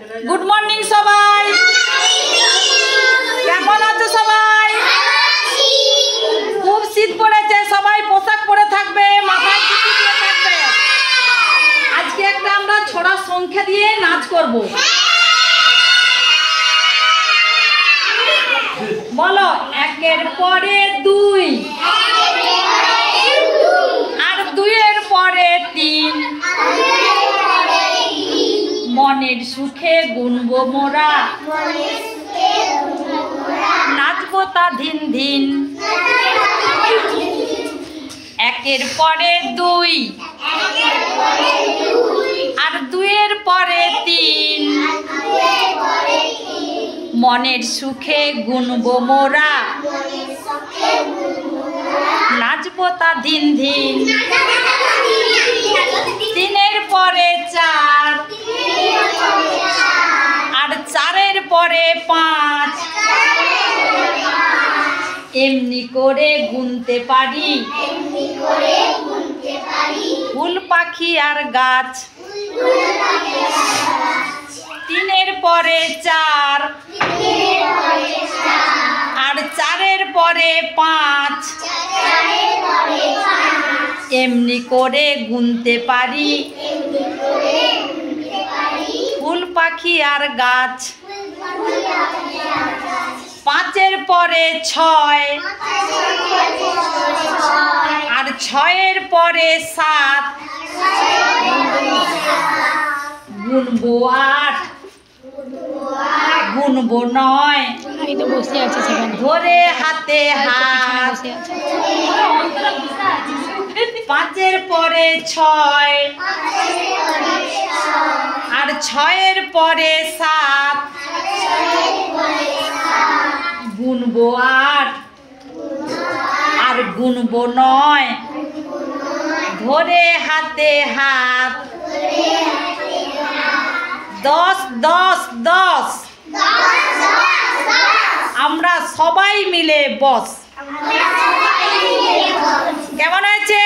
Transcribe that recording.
Good morning सबाई केमन आछो सबाई खूब शीत पड़ेছে সবাই পোশাক পরে থাকবে মাথায় টুপি দিয়ে থাকবে আজকে একটা আমরা ছড়া সংখ্যা দিয়ে নাচ করব বলো একের পরে দুই আর দুইয়ের পরে তিন মনের সুখে গুনবো মোরা নাচবো তা ধিন ধিন একের পরে দুই আর দুইয়ের পরে তিন মনের সুখে গুনবো মোরা নাচবো তা ধিন ধিন তিনের পরে চার আর চারের পরে পাঁচ এমনি করে গুনতে পারি ফুল পাখি আর গাছ তিনের পরে চার আর চারের পরে পাঁচ এমনি করে গুনতে পারি ফুল পাখি আর গাছ পাঁচের পরে ছয় আর ছয়ের পরে সাত গুনবো আট গুনবো নয় ধরে হাতে হাত পাঁচের পরে ছয় আর ছয়ের পরে সাত গুনবো আট আর গুনবো নয় ধরে হাতে হাত 10 10 10 আমরা সবাই মিলে বস। কেমন হয়েছে?